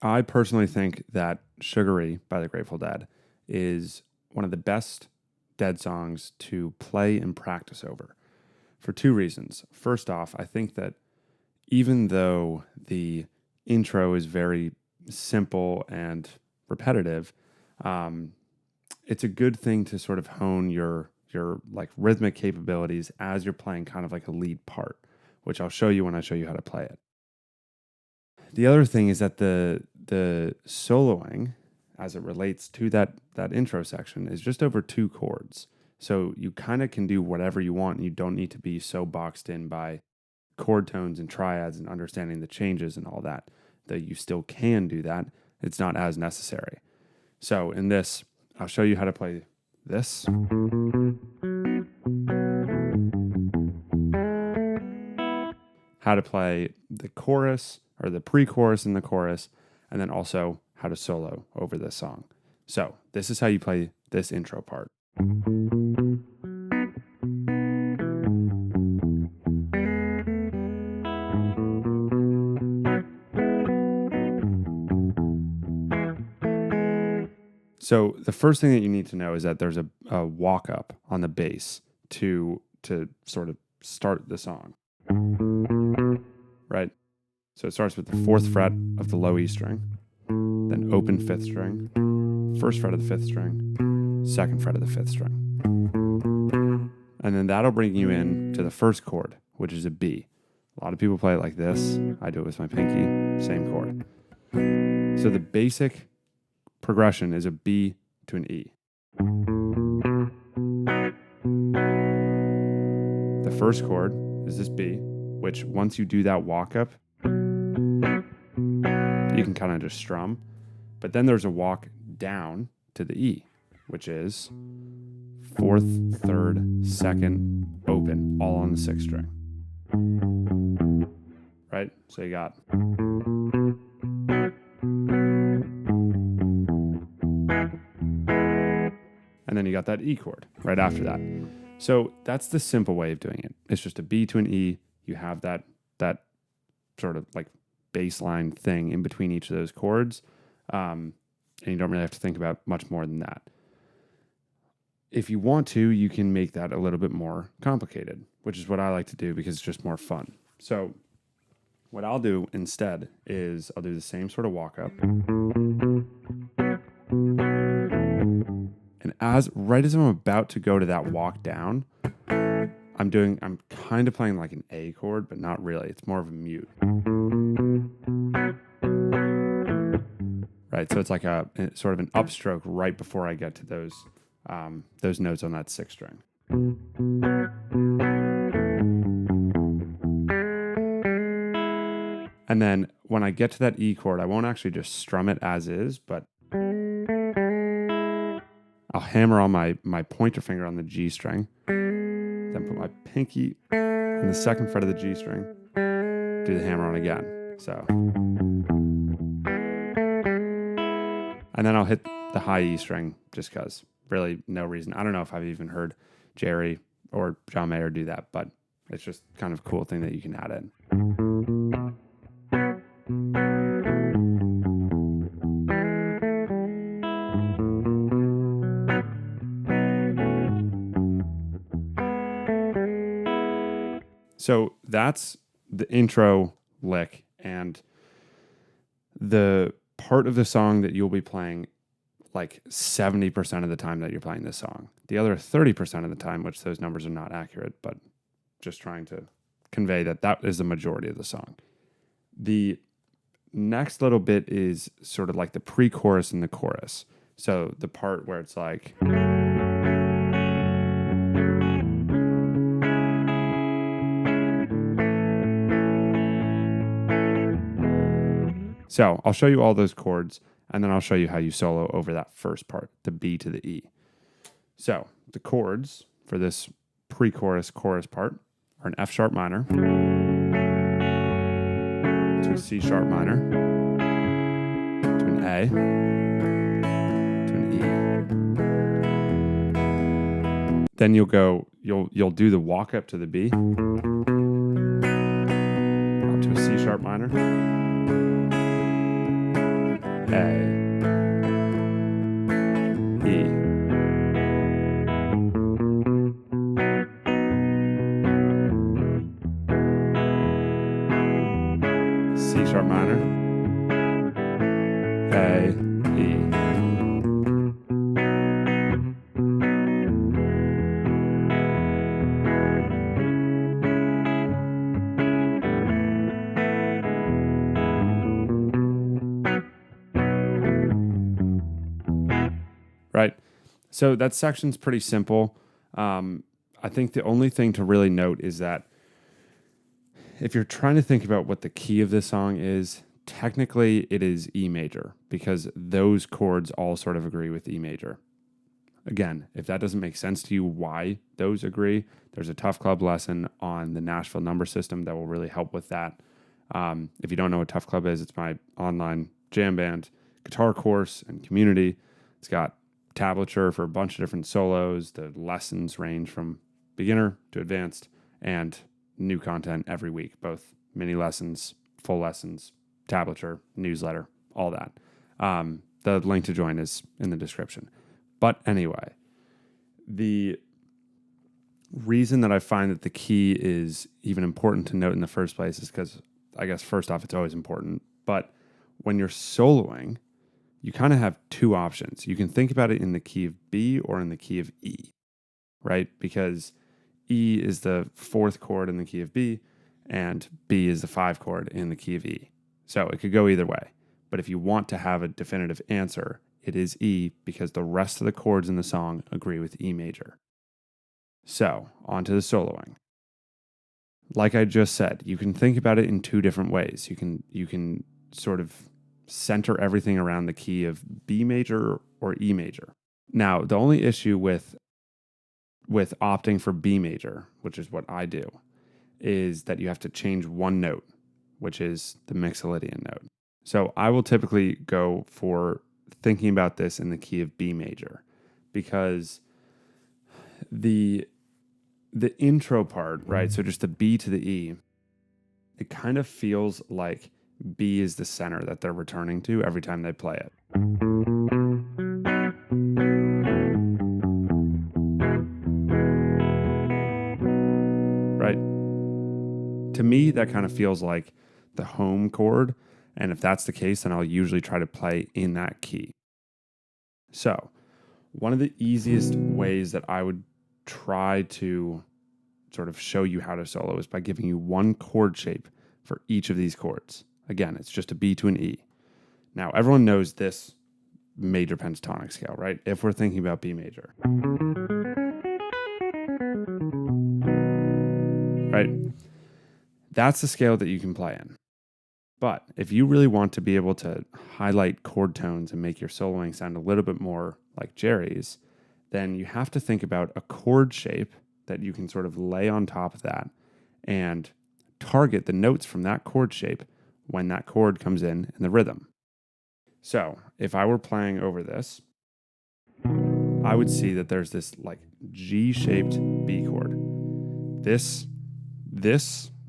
I personally think that Sugaree by the Grateful Dead is one of the best Dead songs to play and practice over for two reasons. First off, I think that even though the intro is very simple and repetitive, it's a good thing to sort of hone your like rhythmic capabilities as you're playing kind of like a lead part, which I'll show you when I show you how to play it. The other thing is that the soloing, as it relates to that intro section, is just over 2 chords. So you kind of can do whatever you want, and you don't need to be so boxed in by chord tones and triads and understanding the changes and all that. Though you still can do that, it's not as necessary. So in this, I'll show you how to play this. How to play the chorus or the pre-chorus and the chorus, and then also how to solo over this song. So this is how you play this intro part. So the first thing that you need to know is that there's a walk up on the bass to sort of start the song, right? So it starts with the 4th fret of the low E string, then open 5th string, 1st fret of the 5th string, 2nd fret of the 5th string. And then that'll bring you in to the first chord, which is a B. A lot of people play it like this. I do it with my pinky, same chord. So the basic progression is a B to an E. The first chord is this B, which once you do that walk up, you can kind of just strum. But then there's a walk down to the E, which is 4th, 3rd, 2nd, open, all on the 6th string. Right? So you got. And then you got that E chord right after that. So that's the simple way of doing it. It's just a B to an E. You have that sort of like baseline thing in between each of those chords. And you don't really have to think about much more than that. If you want to, you can make that a little bit more complicated, which is what I like to do because it's just more fun. So what I'll do instead is I'll do the same sort of walk up. And right as I'm about to go to that walk down, I'm kind of playing like an A chord, but not really. It's more of a mute. Right, so it's like a sort of an upstroke right before I get to those notes on that 6th string. And then when I get to that E chord, I won't actually just strum it as is, but I'll hammer on my pointer finger on the G string, then put my pinky on the 2nd fret of the G string, do the hammer on again. So, and then I'll hit the high E string just because. Really no reason. I don't know if I've even heard Jerry or John Mayer do that, but it's just kind of a cool thing that you can add in. So that's the intro lick and the part of the song that you'll be playing like 70% of the time that you're playing this song. The other 30% of the time, which those numbers are not accurate, but just trying to convey that is the majority of the song. The next little bit is sort of like the pre-chorus and the chorus. So the part where it's like... So I'll show you all those chords, and then I'll show you how you solo over that first part, the B to the E. So the chords for this pre-chorus chorus part are an F sharp minor to a C sharp minor to an A to an E. Then you'll do the walk up to the B, up to a C sharp minor, E. C sharp minor, A, E. Right? So that section's pretty simple. I think the only thing to really note is that if you're trying to think about what the key of this song is, technically it is E major because those chords all sort of agree with E major. Again, if that doesn't make sense to you why those agree, there's a Tough Club lesson on the Nashville number system that will really help with that. If you don't know what Tough Club is, it's my online jam band guitar course and community. It's got tablature for a bunch of different solos. The lessons range from beginner to advanced and new content every week, both mini lessons, full lessons, tablature, newsletter, all that. The link to join is in the description. But anyway, the reason that I find that the key is even important to note in the first place is because I guess first off, it's always important. But when you're soloing, you kind of have two options. You can think about it in the key of B or in the key of E, right? Because E is the fourth chord in the key of B, and B is the 5 chord in the key of E. So it could go either way. But if you want to have a definitive answer, it is E because the rest of the chords in the song agree with E major. So, on to the soloing. Like I just said, you can think about it in two different ways. You can sort of center everything around the key of B major or E major. Now, the only issue with opting for B major, which is what I do, is that you have to change one note, which is the Mixolydian note. So I will typically go for thinking about this in the key of B major because the intro part, right? So just the B to the E, it kind of feels like B is the center that they're returning to every time they play it. Right? To me, that kind of feels like the home chord. And if that's the case, then I'll usually try to play in that key. So, one of the easiest ways that I would try to sort of show you how to solo is by giving you one chord shape for each of these chords. Again, it's just a B to an E. Now, everyone knows this major pentatonic scale, right? If we're thinking about B major. Right? That's the scale that you can play in. But if you really want to be able to highlight chord tones and make your soloing sound a little bit more like Jerry's, then you have to think about a chord shape that you can sort of lay on top of that and target the notes from that chord shape when that chord comes in the rhythm. So if I were playing over this, I would see that there's this like G-shaped B chord. This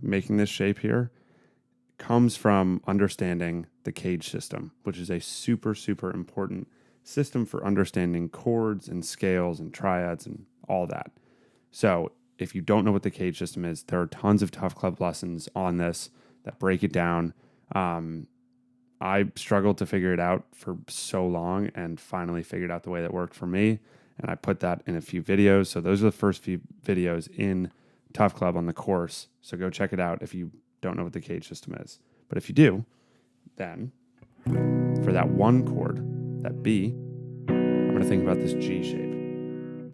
making this shape here comes from understanding the cage system, which is a super, super important system for understanding chords and scales and triads and all that. So if you don't know what the cage system is, there are tons of Tough Club lessons on this that break it down. I struggled to figure it out for so long and finally figured out the way that worked for me. And I put that in a few videos. So those are the first few videos in Tough Club on the course. So go check it out if you don't know what the cage system is. But if you do, then for that one chord, that B, I'm going to think about this G shape.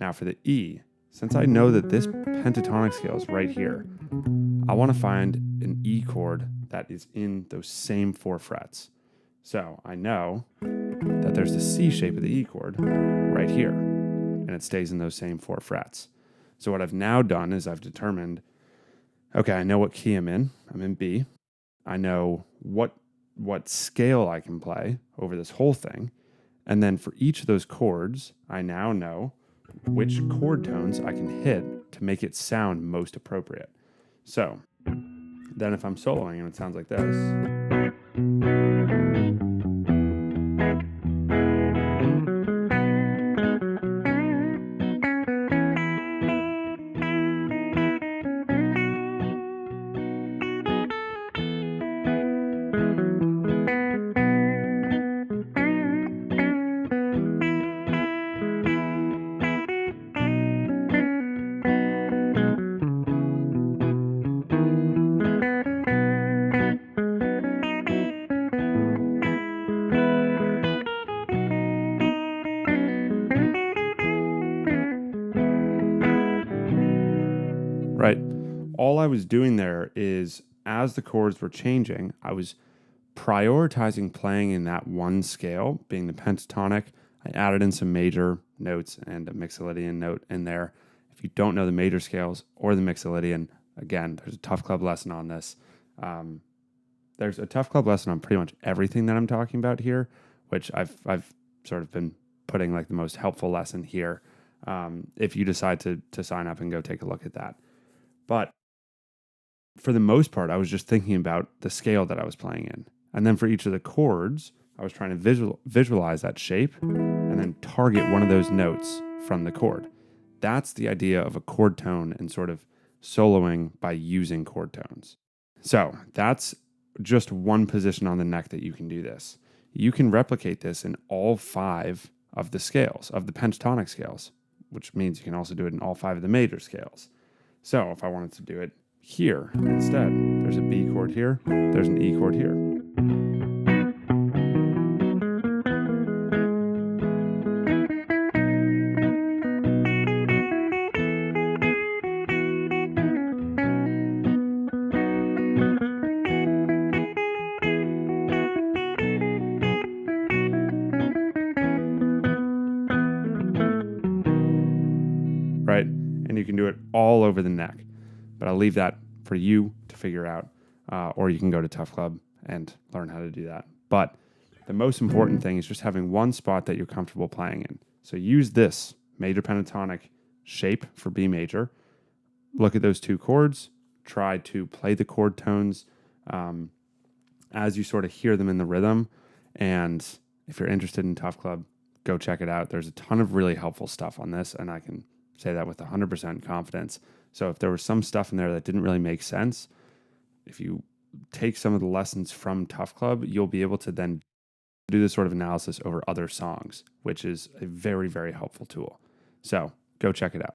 Now for the E, since I know that this pentatonic scale is right here, I want to find an E chord that is in those same 4 frets. So I know that there's the C shape of the E chord right here, and it stays in those same 4 frets. So what I've now done is I've determined, okay, I know what key I'm in. I'm in B. I know what scale I can play over this whole thing. And then for each of those chords, I now know which chord tones I can hit to make it sound most appropriate. So then if I'm soloing and it sounds like this, right? All I was doing there is, as the chords were changing, I was prioritizing playing in that one scale, being the pentatonic. I added in some major notes and a mixolydian note in there. If you don't know the major scales or the mixolydian, again, there's a Tough Club lesson on this. There's a Tough Club lesson on pretty much everything that I'm talking about here, which I've sort of been putting like the most helpful lesson here. If you decide to sign up and go take a look at that. But for the most part, I was just thinking about the scale that I was playing in. And then for each of the chords, I was trying to visualize that shape and then target one of those notes from the chord. That's the idea of a chord tone and sort of soloing by using chord tones. So that's just one position on the neck that you can do this. You can replicate this in all 5 of the scales, of the pentatonic scales, which means you can also do it in all 5 of the major scales. So if I wanted to do it here instead, there's a B chord here, there's an E chord here. Right? And you can do it all over the neck. But I'll leave that for you to figure out, or you can go to Tough Club and learn how to do that. But the most important thing is just having one spot that you're comfortable playing in. So use this major pentatonic shape for B major. Look at those 2 chords. Try to play the chord tones as you sort of hear them in the rhythm. And if you're interested in Tough Club, go check it out. There's a ton of really helpful stuff on this, and I can say that with 100% confidence. So if there was some stuff in there that didn't really make sense, if you take some of the lessons from Tough Club, you'll be able to then do this sort of analysis over other songs, which is a very, very helpful tool. So go check it out.